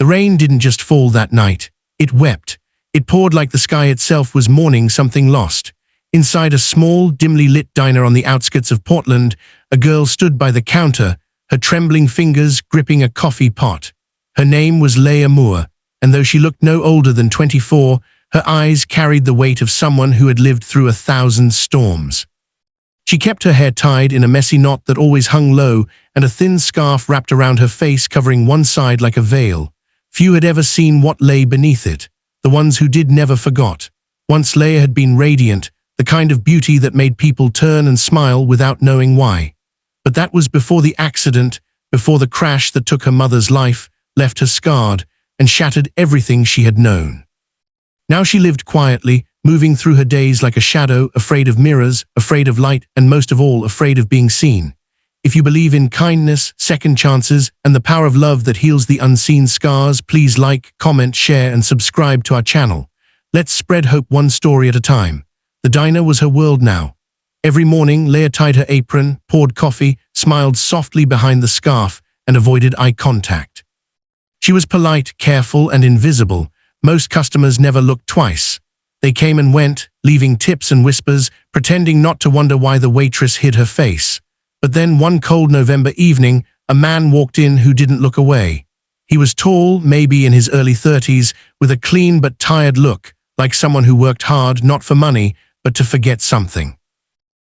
The rain didn't just fall that night. It wept. It poured like the sky itself was mourning something lost. Inside a small, dimly lit diner on the outskirts of Portland, a girl stood by the counter, her trembling fingers gripping a coffee pot. Her name was Leah Moore, and though she looked no older than 24, her eyes carried the weight of someone who had lived through 1,000 storms. She kept her hair tied in a messy knot that always hung low, and a thin scarf wrapped around her face covering one side like a veil. Few had ever seen what lay beneath it. The ones who did never forgot. Once Leah had been radiant, the kind of beauty that made people turn and smile without knowing why. But that was before the accident, before the crash that took her mother's life, left her scarred, and shattered everything she had known. Now she lived quietly, moving through her days like a shadow, afraid of mirrors, afraid of light, and most of all, afraid of being seen. If you believe in kindness, second chances, and the power of love that heals the unseen scars, please like, comment, share, and subscribe to our channel. Let's spread hope one story at a time. The diner was her world now. Every morning, Leah tied her apron, poured coffee, smiled softly behind the scarf, and avoided eye contact. She was polite, careful, and invisible. Most customers never looked twice. They came and went, leaving tips and whispers, pretending not to wonder why the waitress hid her face. But then one cold November evening, a man walked in who didn't look away. He was tall, maybe in his early 30s, with a clean but tired look, like someone who worked hard not for money, but to forget something.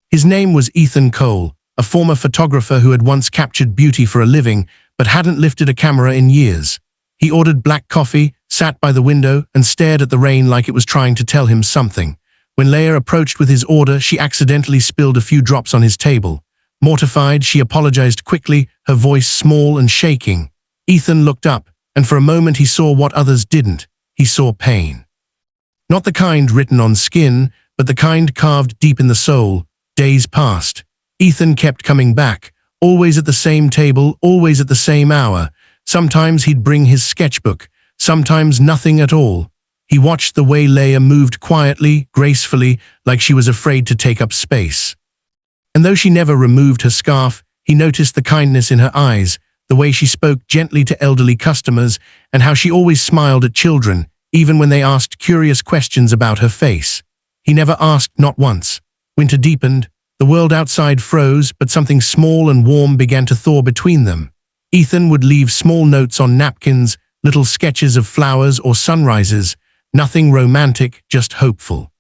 His name was Ethan Cole, a former photographer who had once captured beauty for a living, but hadn't lifted a camera in years. He ordered black coffee, sat by the window, and stared at the rain like it was trying to tell him something. When Leah approached with his order, she accidentally spilled a few drops on his table. Mortified, she apologized quickly, her voice small and shaking. Ethan looked up, and for a moment he saw what others didn't. He saw pain. Not the kind written on skin, but the kind carved deep in the soul. Days passed. Ethan kept coming back, always at the same table, always at the same hour. Sometimes he'd bring his sketchbook, sometimes nothing at all. He watched the way Leah moved quietly, gracefully, like she was afraid to take up space. And though she never removed her scarf, he noticed the kindness in her eyes, the way she spoke gently to elderly customers, and how she always smiled at children, even when they asked curious questions about her face. He never asked, not once. Winter deepened. The world outside froze, but something small and warm began to thaw between them. Ethan would leave small notes on napkins, little sketches of flowers or sunrises, nothing romantic, just hopeful.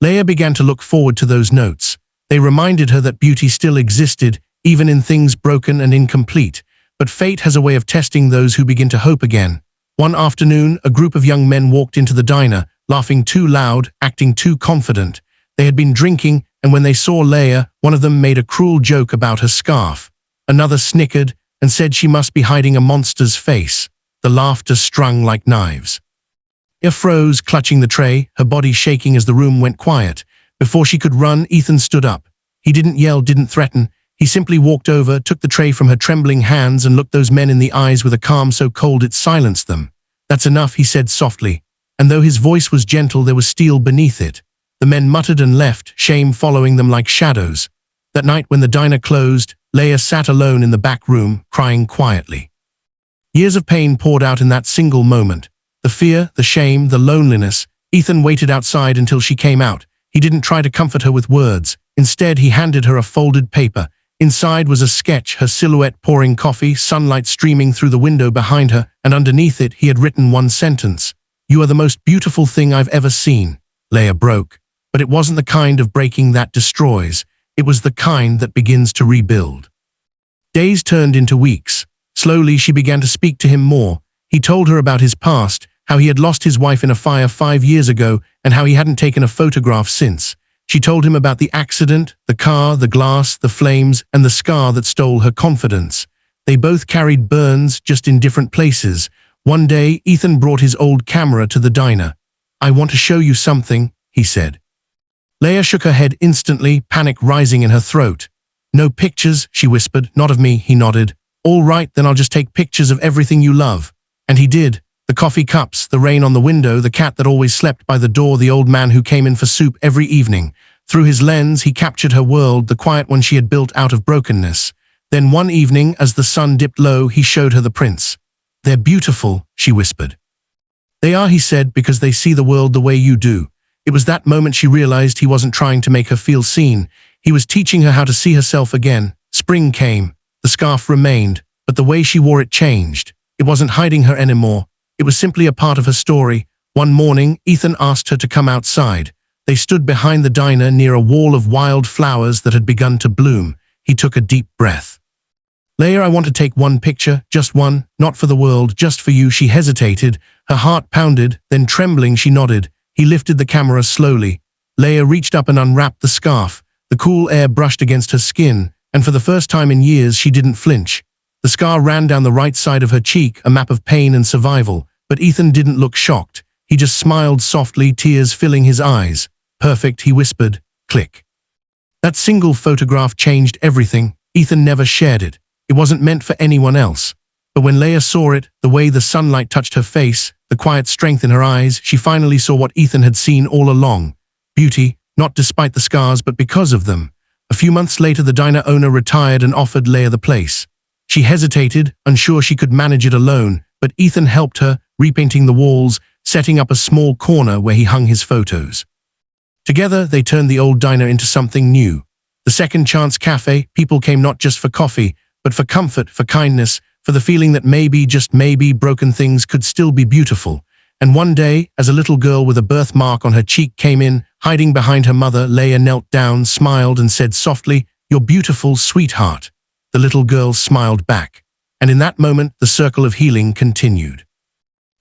Leah began to look forward to those notes. They reminded her that beauty still existed, even in things broken and incomplete. But fate has a way of testing those who begin to hope again. One afternoon, a group of young men walked into the diner, laughing too loud, acting too confident. They had been drinking, and when they saw Leah, one of them made a cruel joke about her scarf. Another snickered and said she must be hiding a monster's face. The laughter strung like knives. Leah froze, clutching the tray, her body shaking as the room went quiet. Before she could run, Ethan stood up. He didn't yell, didn't threaten. He simply walked over, took the tray from her trembling hands, and looked those men in the eyes with a calm so cold it silenced them. "That's enough," he said softly. And though his voice was gentle, there was steel beneath it. The men muttered and left, shame following them like shadows. That night when the diner closed, Leah sat alone in the back room, crying quietly. Years of pain poured out in that single moment. The fear, the shame, the loneliness. Ethan waited outside until she came out. He didn't try to comfort her with words. Instead, he handed her a folded paper. Inside was a sketch, her silhouette pouring coffee, sunlight streaming through the window behind her, and underneath it he had written one sentence. "You are the most beautiful thing I've ever seen." Leah broke. But it wasn't the kind of breaking that destroys. It was the kind that begins to rebuild. Days turned into weeks. Slowly she began to speak to him more. He told her about his past, how he had lost his wife in a fire 5 years ago, and how he hadn't taken a photograph since. She told him about the accident, the car, the glass, the flames, and the scar that stole her confidence. They both carried burns, just in different places. One day, Ethan brought his old camera to the diner. "I want to show you something," he said. Leah shook her head instantly, panic rising in her throat. "No pictures," she whispered. "Not of me," he nodded. "All right, then I'll just take pictures of everything you love." And he did. The coffee cups, the rain on the window, the cat that always slept by the door, the old man who came in for soup every evening. Through his lens, he captured her world, the quiet one she had built out of brokenness. Then one evening, as the sun dipped low, he showed her the prints. "They're beautiful," she whispered. "They are," he said, "because they see the world the way you do." It was that moment she realized he wasn't trying to make her feel seen. He was teaching her how to see herself again. Spring came. The scarf remained, but the way she wore it changed. It wasn't hiding her anymore. It was simply a part of her story. One morning, Ethan asked her to come outside. They stood behind the diner near a wall of wild flowers that had begun to bloom. He took a deep breath. "Leia, I want to take one picture, just one, not for the world, just for you." She hesitated. Her heart pounded, then trembling she nodded. He lifted the camera slowly. Leia reached up and unwrapped the scarf. The cool air brushed against her skin, and for the first time in years she didn't flinch. The scar ran down the right side of her cheek, a map of pain and survival, but Ethan didn't look shocked. He just smiled softly, tears filling his eyes. "Perfect," he whispered. Click. That single photograph changed everything. Ethan never shared it. It wasn't meant for anyone else. But when Leia saw it, the way the sunlight touched her face, the quiet strength in her eyes, she finally saw what Ethan had seen all along. Beauty, not despite the scars, but because of them. A few months later, the diner owner retired and offered Leia the place. She hesitated, unsure she could manage it alone, but Ethan helped her, repainting the walls, setting up a small corner where he hung his photos. Together, they turned the old diner into something new. The Second Chance Cafe. People came not just for coffee, but for comfort, for kindness, for the feeling that maybe, just maybe, broken things could still be beautiful. And one day, as a little girl with a birthmark on her cheek came in, hiding behind her mother, Leia knelt down, smiled, and said softly, "You're beautiful, sweetheart." The little girl smiled back. And in that moment, the circle of healing continued.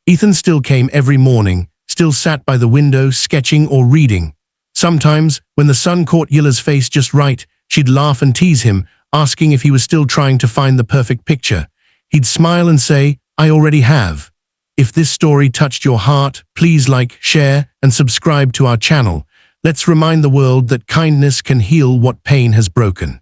Ethan still came every morning, still sat by the window, sketching or reading. Sometimes, when the sun caught Yila's face just right, she'd laugh and tease him, asking if he was still trying to find the perfect picture. He'd smile and say, "I already have." If this story touched your heart, please like, share, and subscribe to our channel. Let's remind the world that kindness can heal what pain has broken.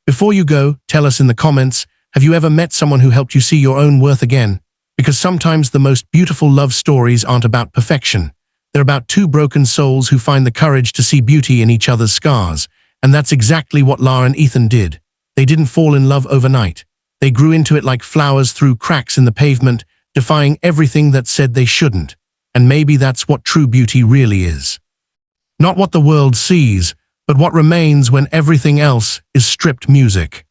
Before you go, tell us in the comments, have you ever met someone who helped you see your own worth again? Because sometimes the most beautiful love stories aren't about perfection. They're about two broken souls who find the courage to see beauty in each other's scars. And that's exactly what Lara and Ethan did. They didn't fall in love overnight. They grew into it like flowers through cracks in the pavement, defying everything that said they shouldn't. And maybe that's what true beauty really is. Not what the world sees, but what remains when everything else is stripped music.